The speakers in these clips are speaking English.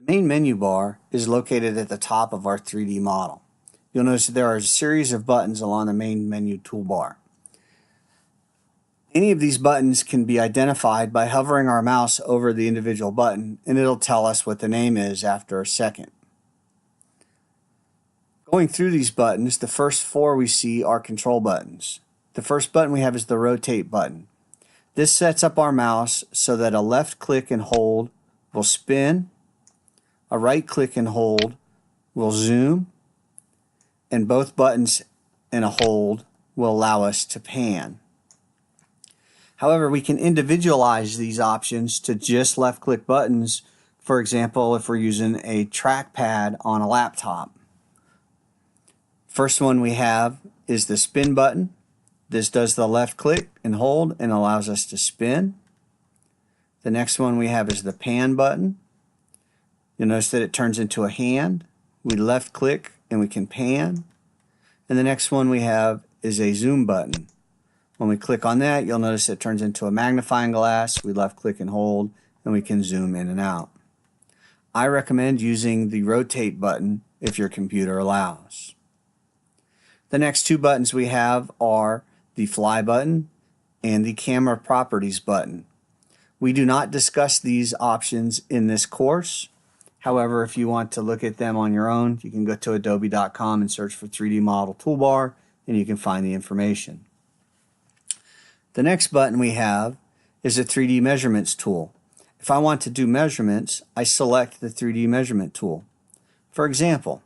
The main menu bar is located at the top of our 3D model. You'll notice that there are a series of buttons along the main menu toolbar. Any of these buttons can be identified by hovering our mouse over the individual button, and it'll tell us what the name is after a second. Going through these buttons, the first four we see are control buttons. The first button we have is the rotate button. This sets up our mouse so that a left click and hold will spin, a right click and hold will zoom, and both buttons and a hold will allow us to pan. However, we can individualize these options to just left click buttons, for example, if we're using a trackpad on a laptop. First one we have is the spin button. This does the left click and hold and allows us to spin. The next one we have is the pan button. You'll notice that it turns into a hand. We left click and we can pan. And the next one we have is a zoom button. When we click on that, you'll notice it turns into a magnifying glass. We left click and hold and we can zoom in and out. I recommend using the rotate button if your computer allows. The next two buttons we have are the fly button and the camera properties button. We do not discuss these options in this course. However, if you want to look at them on your own, you can go to adobe.com and search for 3D model toolbar and you can find the information. The next button we have is a 3D measurements tool. If I want to do measurements, I select the 3D measurement tool. For example,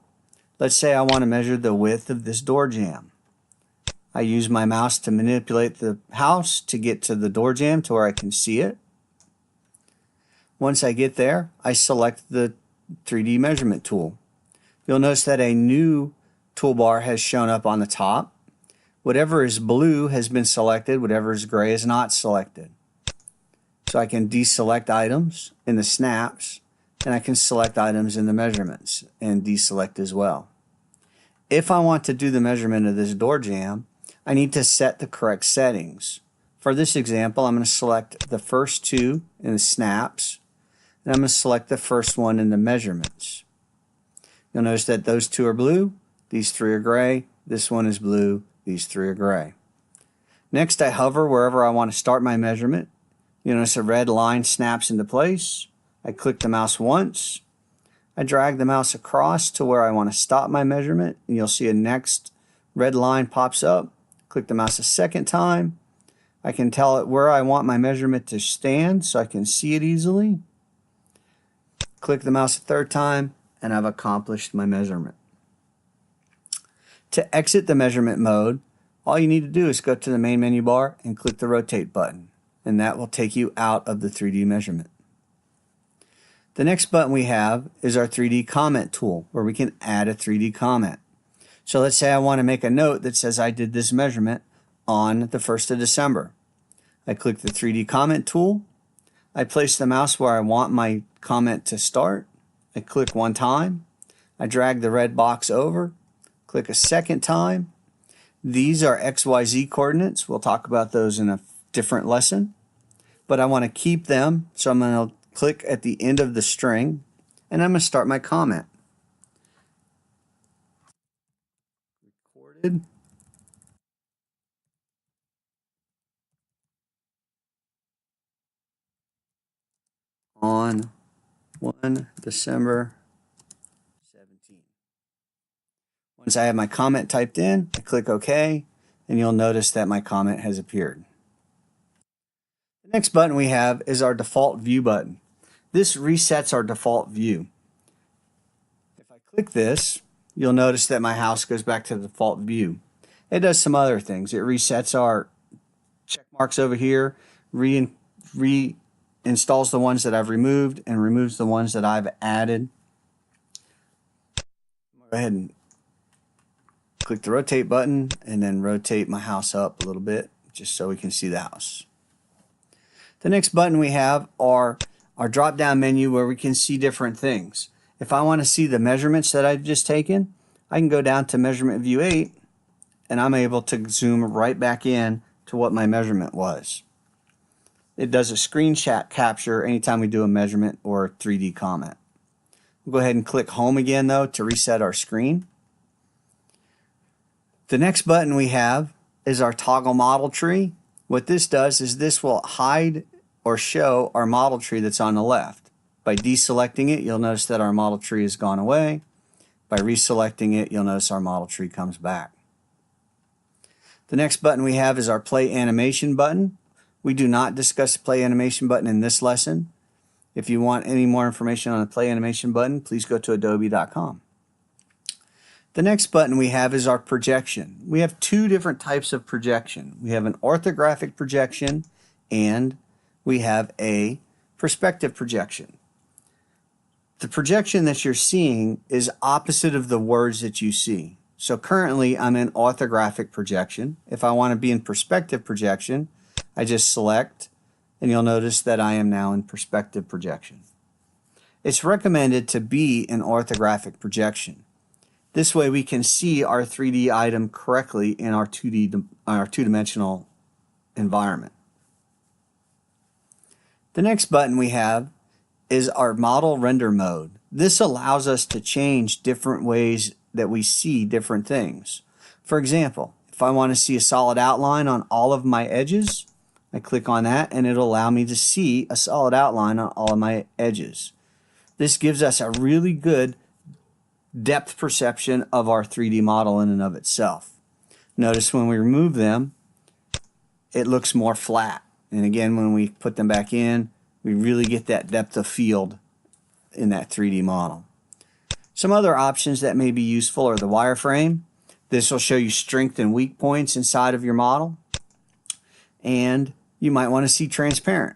let's say I want to measure the width of this door jamb. I use my mouse to manipulate the house to get to the door jamb to where I can see it. Once I get there, I select the 3D measurement tool. You'll notice that a new toolbar has shown up on the top. Whatever is blue has been selected, whatever is gray is not selected. So I can deselect items in the snaps, and I can select items in the measurements and deselect as well. If I want to do the measurement of this door jamb, I need to set the correct settings. For this example, I'm going to select the first two in the snaps, and I'm going to select the first one in the measurements. You'll notice that those two are blue, these three are gray, this one is blue, these three are gray. Next, I hover wherever I want to start my measurement. You'll notice a red line snaps into place. I click the mouse once. I drag the mouse across to where I want to stop my measurement, and you'll see a next red line pops up. Click the mouse a second time. I can tell it where I want my measurement to stand so I can see it easily. Click the mouse a third time, and I've accomplished my measurement. To exit the measurement mode, all you need to do is go to the main menu bar and click the rotate button, and that will take you out of the 3D measurement. The next button we have is our 3D comment tool, where we can add a 3D comment. So let's say I want to make a note that says I did this measurement on the 1st of December. I click the 3D comment tool. I place the mouse where I want my comment to start. I click one time. I drag the red box over. Click a second time. These are XYZ coordinates. We'll talk about those in a different lesson. But I want to keep them, so I'm going to click at the end of the string, and I'm going to start my comment. Recorded. On 1 December 17. Once I have my comment typed in, I click OK, and you'll notice that my comment has appeared. The next button we have is our default view button. This resets our default view. If I click this, you'll notice that my house goes back to the default view. It does some other things. It resets our check marks over here, reinstalls the ones that I've removed, and removes the ones that I've added. Go ahead and click the rotate button and then rotate my house up a little bit just so we can see the house. The next button we have are our drop down menu where we can see different things. If I want to see the measurements that I've just taken, I can go down to measurement view 8 and I'm able to zoom right back in to what my measurement was. It does a screenshot capture anytime we do a measurement or a 3D comment. We'll go ahead and click home again though to reset our screen. The next button we have is our toggle model tree. What this does is this will hide or show our model tree that's on the left. By deselecting it, you'll notice that our model tree has gone away. By reselecting it, you'll notice our model tree comes back. The next button we have is our play animation button. We do not discuss the play animation button in this lesson. If you want any more information on the play animation button, please go to adobe.com. The next button we have is our projection. We have two different types of projection. We have an orthographic projection and we have a perspective projection. The projection that you're seeing is opposite of the words that you see. So currently I'm in orthographic projection. If I want to be in perspective projection, I just select and you'll notice that I am now in perspective projection. It's recommended to be in orthographic projection. This way we can see our 3D item correctly in our two-dimensional environment. The next button we have is our model render mode. This allows us to change different ways that we see different things. For example, if I want to see a solid outline on all of my edges, I click on that and it'll allow me to see a solid outline on all of my edges. This gives us a really good depth perception of our 3D model in and of itself. Notice when we remove them, it looks more flat. And again, when we put them back in, we really get that depth of field in that 3D model. Some other options that may be useful are the wireframe. This will show you strength and weak points inside of your model. And you might want to see transparent.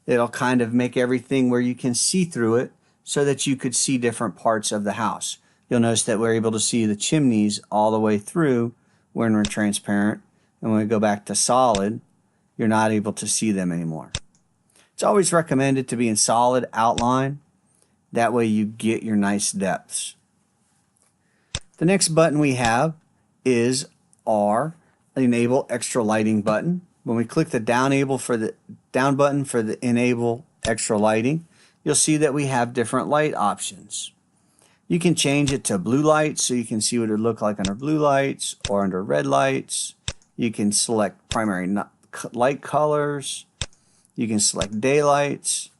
It'll kind of make everything where you can see through it so that you could see different parts of the house. You'll notice that we're able to see the chimneys all the way through when we're transparent. And when we go back to solid, you're not able to see them anymore. It's always recommended to be in solid outline. That way you get your nice depths. The next button we have is our Enable Extra Lighting button. When we click the down button for the Enable Extra Lighting, you'll see that we have different light options. You can change it to blue lights so you can see what it would look like under blue lights or under red lights. You can select primary light colors. You can select daylights.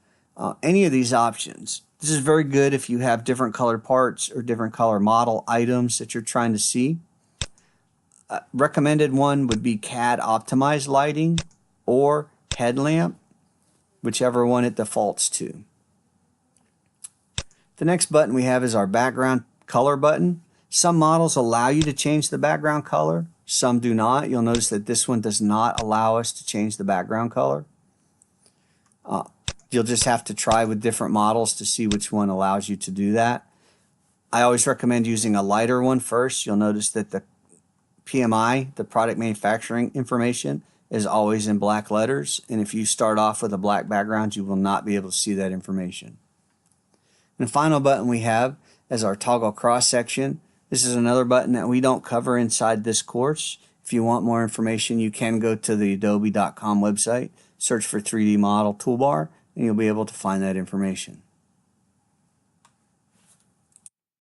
Any of these options. This is very good if you have different color parts or different color model items that you're trying to see. Recommended one would be CAD optimized lighting or headlamp, whichever one it defaults to. The next button we have is our background color button. Some models allow you to change the background color, some do not. You'll notice that this one does not allow us to change the background color. You'll just have to try with different models to see which one allows you to do that. I always recommend using a lighter one first. You'll notice that the PMI, the product manufacturing information, is always in black letters, and if you start off with a black background, you will not be able to see that information. And the final button we have is our toggle cross section. This is another button that we don't cover inside this course. If you want more information, you can go to the adobe.com website, search for 3D model toolbar, and you'll be able to find that information.